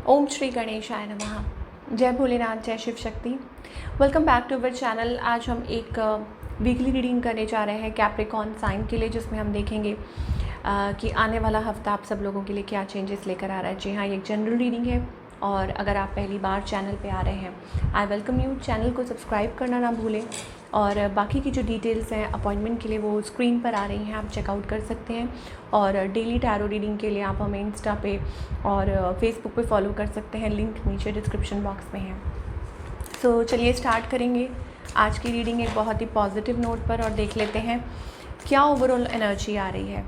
ओम श्री गणेशाय नमः। जय भोलेनाथ, जय Shiv Shakti. Welcome back to our channel. आज हम एक वीकली रीडिंग करने जा रहे हैं कैप्रिकॉर्न साइन के लिए, जिसमें हम देखेंगे कि आने वाला हफ्ता आप सब लोगों के लिए क्या चेंजेस लेकर आ रहा है। जी हाँ, ये एक जनरल रीडिंग है और अगर आप पहली बार चैनल पे आ रहे हैं, आई वेलकम यू। चैनल को सब्सक्राइब करना ना भूलें और बाकी की जो डिटेल्स हैं अपॉइंटमेंट के लिए वो स्क्रीन पर आ रही हैं, आप चेकआउट कर सकते हैं। और डेली टैरो रीडिंग के लिए आप हमें इंस्टा पे और फेसबुक पे फॉलो कर सकते हैं, लिंक नीचे डिस्क्रिप्शन बॉक्स में है। सो चलिए स्टार्ट करेंगे आज की रीडिंग एक बहुत ही पॉजिटिव नोट पर और देख लेते हैं क्या ओवरऑल एनर्जी आ रही है।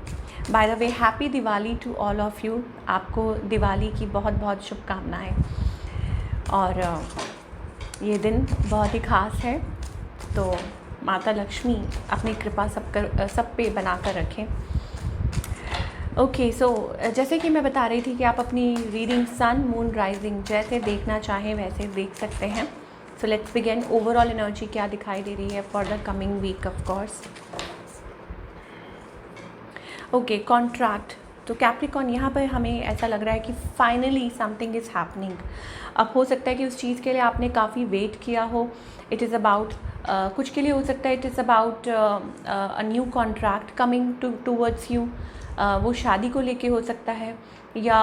By the way, happy Diwali to all of you. आपको दिवाली की बहुत बहुत शुभकामनाएं और ये दिन बहुत ही ख़ास है, तो माता लक्ष्मी अपनी कृपा सब पे बना कर रखें। ओके, सो जैसे कि मैं बता रही थी कि आप अपनी रीडिंग सन मून राइजिंग जैसे देखना चाहें वैसे देख सकते हैं। So let's begin. Overall energy क्या दिखाई दे रही है for the coming week of course. Okay, contract. तो कैप्रिकॉर्न यहाँ पर हमें ऐसा लग रहा है कि फाइनली समथिंग इज़ हैपनिंग। अब हो सकता है कि उस चीज़ के लिए आपने काफ़ी वेट किया हो। इट इज़ अबाउट कुछ के लिए हो सकता है it is about a new contract coming towards you. वो शादी को लेके हो सकता है या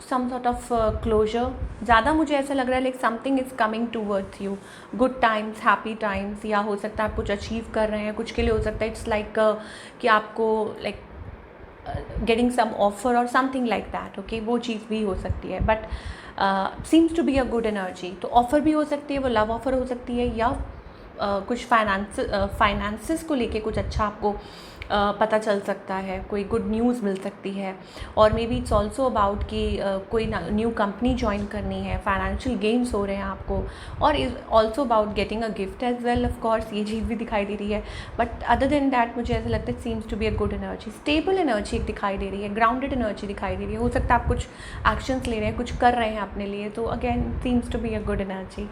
सम सॉर्ट ऑफ क्लोजर। ज़्यादा मुझे ऐसा लग रहा है like something is coming towards you, good times, happy times, या हो सकता है आप कुछ अचीव कर रहे हैं। कुछ के लिए हो सकता है इट्स लाइक कि आपको लाइक गेटिंग सम ऑफर और समथिंग लाइक दैट। ओके, वो चीज़ भी हो सकती है, but seems to be a good energy. तो ऑफ़र भी हो सकती है, वो लव ऑफ़र हो सकती है या कुछ फाइनेंसेस को लेके कुछ अच्छा आपको पता चल सकता है, कोई गुड न्यूज़ मिल सकती है। और may be it's also about कि कोई न्यू कंपनी ज्वाइन करनी है, फाइनेंशियल गेन्स हो रहे हैं आपको, और is also about getting a gift as well. Of course ये चीज़ भी दिखाई दे रही है, बट अदर देन दैट मुझे ऐसा लगता है seems to be a good energy. Stable energy दिखाई दे रही है, ग्राउंडेड एनर्जी दिखाई दे रही है। हो सकता है आप कुछ एक्शंस ले रहे हैं, कुछ कर रहे हैं अपने लिए, तो again seems to be a good energy.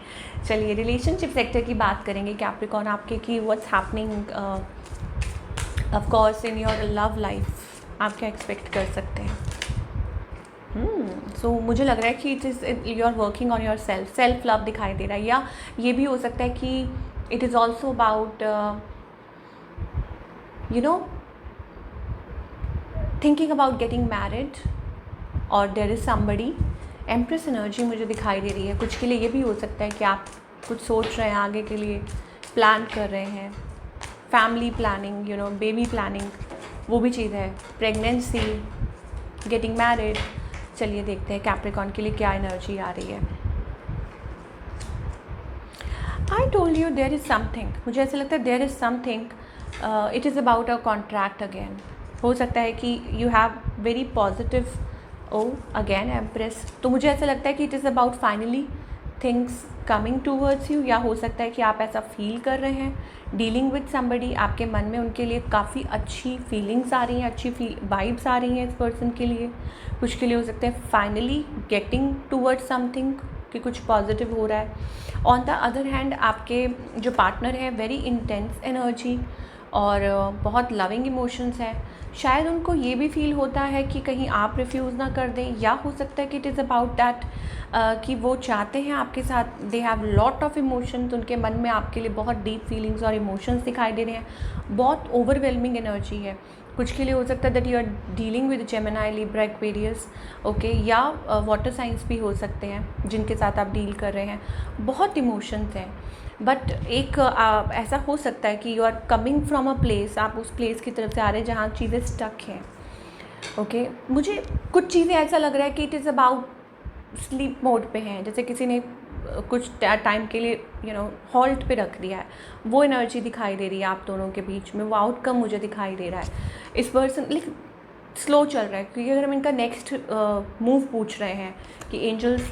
चलिए रिलेशनशिप सेक्टर की बात करेंगे कैप्रिकॉर्न आपके कि what's happening of course in your love life. आप क्या एक्सपेक्ट कर सकते हैं? सो मुझे लग रहा है कि it is you are working on your self love दिखाई दे रहा है, या ये भी हो सकता है कि it is also about you know thinking about getting married और there is somebody. Empress energy मुझे दिखाई दे रही है। कुछ के लिए ये भी हो सकता है कि आप कुछ सोच रहे हैं, आगे के लिए प्लान कर रहे हैं, family planning, you know, baby planning, वो भी चीज़ है, प्रेगनेंसी, गेटिंग मैरिड। चलिए देखते हैं कैप्रिकॉर्न के लिए क्या एनर्जी आ रही है। I told you there is something. मुझे ऐसा लगता है there is something, it is about a contract again. हो सकता है कि you have very positive again empress. तो मुझे ऐसा लगता है कि it is about finally things coming towards you, या हो सकता है कि आप ऐसा फील कर रहे हैं डीलिंग विद समबडी। आपके मन में उनके लिए काफ़ी अच्छी फीलिंग्स आ रही हैं, अच्छी वाइब्स आ रही हैं इस पर्सन के लिए। कुछ के लिए हो सकता है फाइनली गेटिंग टूवर्ड्स समथिंग, कि कुछ पॉजिटिव हो रहा है। ऑन द अदर हैंड आपके जो पार्टनर है वेरी इंटेंस एनर्जी और बहुत लविंग इमोशंस है। शायद उनको ये भी फील होता है कि कहीं आप रिफ्यूज़ ना कर दें, या हो सकता है कि इट इज़ अबाउट दैट कि वो चाहते हैं आपके साथ, they have lot of emotions. उनके मन में आपके लिए बहुत डीप फीलिंग्स और इमोशंस दिखाई दे रहे हैं। बहुत ओवरवेलमिंग एनर्जी है। कुछ के लिए हो सकता है that you are dealing with Gemini, Libra, Aquarius, okay, या वाटर साइंस भी हो सकते हैं जिनके साथ आप डील कर रहे हैं। बहुत इमोशंस हैं, बट एक ऐसा हो सकता है कि you are coming from a place, आप उस प्लेस की तरफ से आ रहे हैं जहाँ चीज़ें स्टक हैं। ओके, मुझे कुछ चीज़ें ऐसा लग रहा है कि it is about sleep mode पे हैं, जैसे किसी ने कुछ टाइम के लिए यू नो हॉल्ट पे रख दिया है। वो एनर्जी दिखाई दे रही है आप दोनों के बीच में, वो आउटकम मुझे दिखाई दे रहा है। इस पर्सन लाइक स्लो चल रहा है, क्योंकि अगर हम इनका नेक्स्ट मूव पूछ रहे हैं कि एंजल्स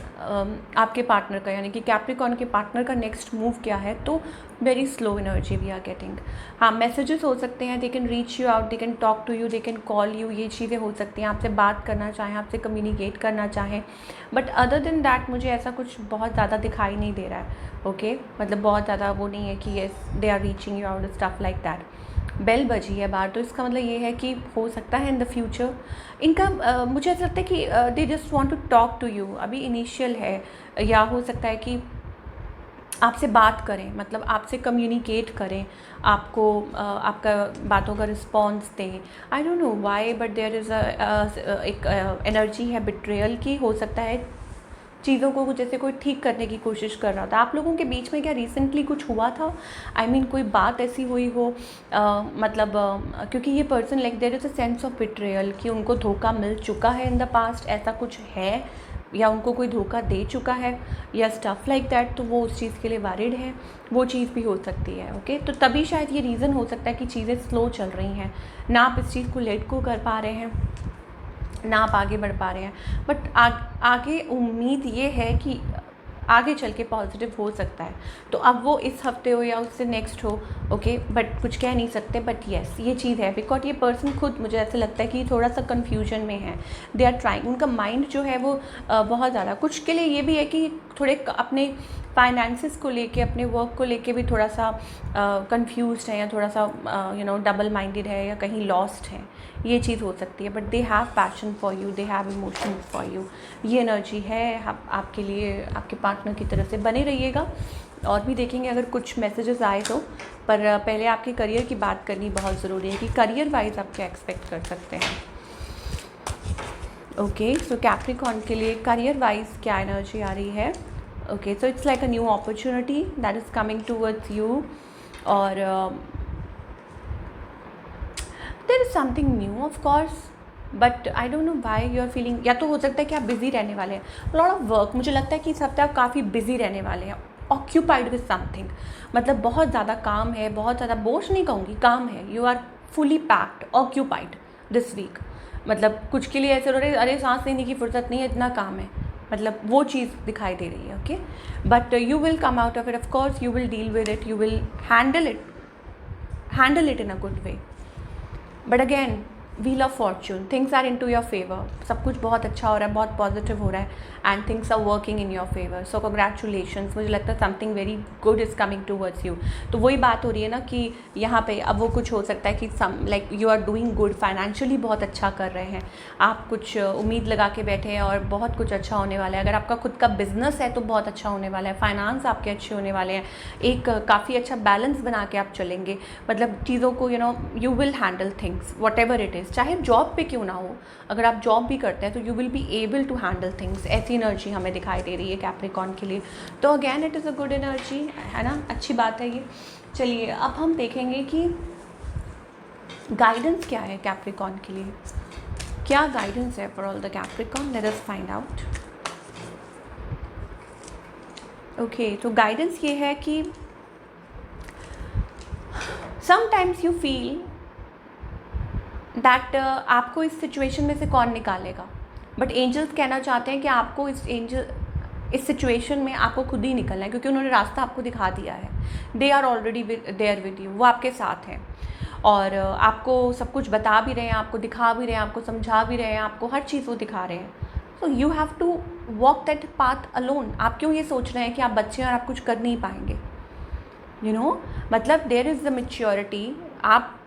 आपके पार्टनर का, यानी कि कैप्रिकॉर्न के पार्टनर का नेक्स्ट मूव क्या है, तो very slow energy we are getting. हाँ, मैसेजेस हो सकते हैं, they can reach you out, they can talk to you, they can call you, ये चीज़ें हो सकती हैं, आपसे बात करना चाहें, आपसे कम्युनिकेट करना चाहें। बट अदर देन दैट मुझे ऐसा कुछ बहुत ज़्यादा दिखाई नहीं दे रहा है। ओके, मतलब बहुत ज़्यादा वो नहीं है कि yes they are reaching you out, stuff like that. Bell बजी है बाहर, तो इसका मतलब ये है कि हो सकता है इन द फ्यूचर इनका मुझे ऐसा लगता है कि they just want to talk to you. अभी इनिशियल है, या हो सकता है कि आपसे बात करें, मतलब आपसे कम्युनिकेट करें, आपको आपका बातों का रिस्पॉन्स दें। I don't know why but there is एक एनर्जी है बिट्रेयल की। हो सकता है चीज़ों को जैसे कोई ठीक करने की कोशिश कर रहा था। आप लोगों के बीच में क्या रिसेंटली कुछ हुआ था? आई मीन कोई बात ऐसी हुई हो मतलब क्योंकि ये person like there is a sense of betrayal कि उनको धोखा मिल चुका है इन द पास्ट, ऐसा कुछ है, या उनको कोई धोखा दे चुका है या स्टफ़ लाइक दैट, तो वो उस चीज़ के लिए वरीड है। वो चीज़ भी हो सकती है। ओके, तो तभी शायद ये रीज़न हो सकता है कि चीज़ें स्लो चल रही हैं, ना आप इस चीज़ को लेट को कर पा रहे हैं, ना आप आगे बढ़ पा रहे हैं। बट आगे उम्मीद ये है कि आगे चल के पॉजिटिव हो सकता है। तो अब वो इस हफ्ते हो या उससे नेक्स्ट हो, ओके, बट कुछ कह नहीं सकते। बट येस, ये चीज़ है बिकॉज ये पर्सन खुद मुझे ऐसा लगता है कि थोड़ा सा कन्फ्यूजन में है। दे आर ट्राइंग, उनका माइंड जो है वो बहुत ज़्यादा, कुछ के लिए ये भी है कि थोड़े अपने फाइनेंसिस को लेके, अपने वर्क को लेके भी थोड़ा सा कंफ्यूज्ड है, या थोड़ा सा डबल माइंडेड है, या कहीं लॉस्ट है। ये चीज़ हो सकती है। But they have passion for you, they have emotion for you. ये एनर्जी है आपके लिए, आपके पार्टनर की तरफ से। बने रहिएगा और भी देखेंगे अगर कुछ मैसेजेस आए तो। पर पहले आपके करियर की बात करनी बहुत ज़रूरी है कि करियर वाइज आप क्या एक्सपेक्ट कर सकते हैं। ओके, सो कैप्रिकॉर्न के लिए करियर वाइज क्या एनर्जी आ रही है? Okay, so it's like a new opportunity that is coming towards you, और there is something new of course, but I don't know why you are feeling, या तो हो सकता है कि आप बिजी रहने वाले हैं, लॉट ऑफ वर्क। मुझे लगता है कि इस हफ्ते आप काफ़ी बिजी रहने वाले हैं, ऑक्यूपाइड विद समथिंग, मतलब बहुत ज़्यादा काम है, बहुत ज़्यादा, बोझ नहीं कहूँगी, काम है। You are fully packed, occupied this week. मतलब कुछ के लिए ऐसे हो रहे, अरे सांस लेने की फुर्सत नहीं है, इतना काम है, मतलब वो चीज़ दिखाई दे रही है। Okay, but you will come out of it, of course you will deal with it, you will handle it in a good way. But again, wheel of fortune, things are in to your favour, सब कुछ बहुत अच्छा हो रहा है, बहुत positive हो रहा है, and things are working in your favour. So congratulations, मुझे लगता है something very good is coming towards you. तो वही बात हो रही है ना कि यहाँ पे अब वो कुछ हो सकता है कि some like you are doing good, financially बहुत अच्छा कर रहे हैं आप, कुछ उम्मीद लगा के बैठे हैं और बहुत कुछ अच्छा होने वाला है। अगर आपका खुद का बिजनेस है तो बहुत अच्छा होने वाला है, फाइनेंस आपके अच्छे होने वाले हैं, एक काफ़ी अच्छा बैलेंस बना के आप चलेंगे। मतलब चीज़ों को you will handle things what ever it is, चाहे जॉब पे क्यों ना हो। अगर आप जॉब भी करते हैं तो you will be able to handle things. ऐसी एनर्जी हमें दिखाई दे रही है कैप्रिकॉर्न के लिए। तो again it is a good energy, है ना, अच्छी बात है ये। चलिए अब हम देखेंगे कि गाइडेंस क्या है कैप्रिकॉर्न के लिए, क्या गाइडेंस है for all the Capricorn, let us find out. Okay, तो गाइडेंस ये है कि समटाइम्स यू फील दैट आपको इस सिचुएशन में से कौन निकालेगा, बट एंजल्स कहना चाहते हैं कि आपको इस सिचुएशन में आपको खुद ही निकलना है, क्योंकि उन्होंने रास्ता आपको दिखा दिया है। They are already there with you, वो आपके साथ हैं, और आपको सब कुछ बता भी रहे हैं, आपको दिखा भी रहे हैं, आपको समझा भी रहे हैं, आपको हर चीज़ वो दिखा रहे हैं। So you have to walk that path alone. आप क्यों ये सोच रहे हैं कि आप बच्चे हैं और आप कुछ कर नहीं पाएंगे? मतलब देयर इज़ द मैच्योरिटी, आप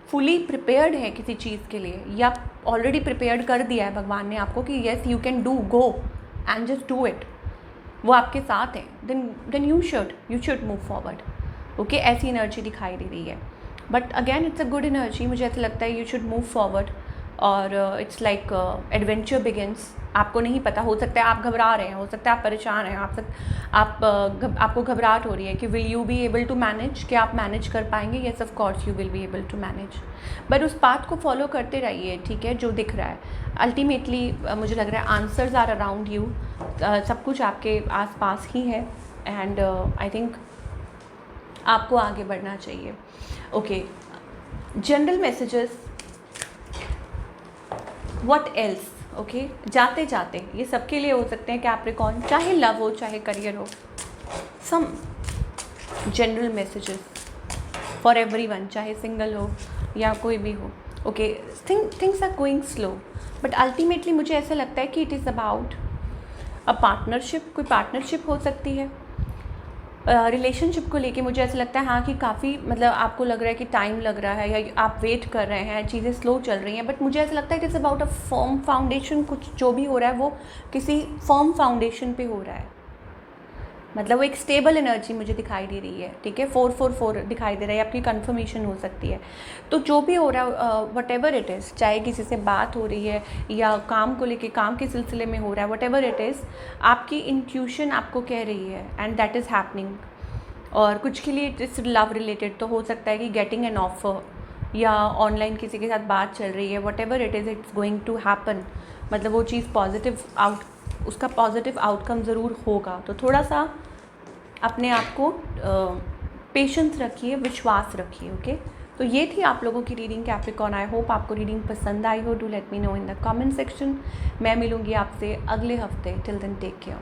फुली प्रिपेयर्ड है किसी चीज़ के लिए, या ऑलरेडी प्रिपेयर्ड कर दिया है भगवान ने आपको कि yes you can do, go and just do it. वो आपके साथ है, then you should move forward. Okay, ऐसी एनर्जी दिखाई दे रही है। But again it's a good energy, मुझे ऐसा लगता है यू शुड मूव फॉरवर्ड, और इट्स लाइक एडवेंचर बिगिंस। आपको नहीं पता, हो सकता है आप घबरा रहे हैं, हो सकता है आप परेशान हैं, आपको घबराहट हो रही है कि will you be able to manage, क्या आप मैनेज कर पाएंगे? Yes of course you will be able to manage, but उस पाथ को फॉलो करते रहिए, ठीक है, जो दिख रहा है। अल्टीमेटली मुझे लग रहा है आंसर्स आर अराउंड यू, सब कुछ आपके आसपास ही है, एंड आई थिंक आपको आगे बढ़ना चाहिए। Okay, general messages, what else. Okay, जाते जाते ये सबके लिए हो सकते हैं कैप्रिकॉर्न, चाहे लव हो चाहे करियर हो, some general messages for everyone, चाहे सिंगल हो या कोई भी हो। Okay, things are going slow, but ultimately मुझे ऐसा लगता है कि it is about a partnership. कोई पार्टनरशिप हो सकती है, रिलेशनशिप को लेके मुझे ऐसा लगता है हाँ कि काफ़ी मतलब आपको लग रहा है कि टाइम लग रहा है या आप वेट कर रहे हैं, चीज़ें स्लो चल रही हैं, बट मुझे ऐसा लगता है it is about a firm foundation. कुछ जो भी हो रहा है वो किसी फर्म फाउंडेशन पे हो रहा है, मतलब वो एक स्टेबल एनर्जी मुझे दिखाई दे रही है। ठीक है, 444 दिखाई दे रहा है, आपकी कंफर्मेशन हो सकती है। तो जो भी हो रहा है वट एवर इट इज़, चाहे किसी से बात हो रही है या काम को लेके काम के सिलसिले में हो रहा है, वट एवर इट इज़, आपकी इंट्यूशन आपको कह रही है एंड दैट इज़ हैपनिंग। और कुछ के लिए इट्स लव रिलेटेड, तो हो सकता है कि गेटिंग एन ऑफर या ऑनलाइन किसी के साथ बात चल रही है, whatever it is it's going to happen, मतलब वो चीज़ पॉजिटिव उसका पॉजिटिव आउटकम ज़रूर होगा। तो थोड़ा सा अपने आप को पेशेंस रखिए, विश्वास रखिए। ओके, तो ये थी आप लोगों की रीडिंग कैप्रिकॉर्न। आई होप आपको रीडिंग पसंद आई हो। Do let me know in the comment section. मैं मिलूँगी आपसे अगले हफ्ते। Till then take care.